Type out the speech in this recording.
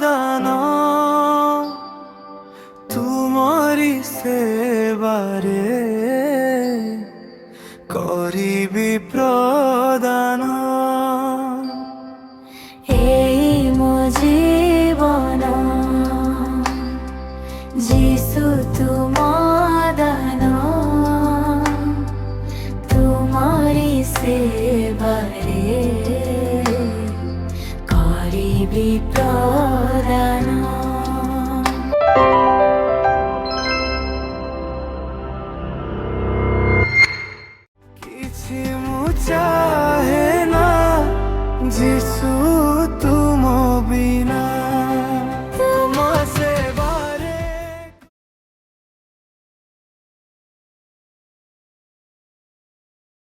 দান তুমরি সেবারে করিবি প্রদান। এই মো জীবন যিশু তুম দান তুমরি সেবারে করিবি প্রদান।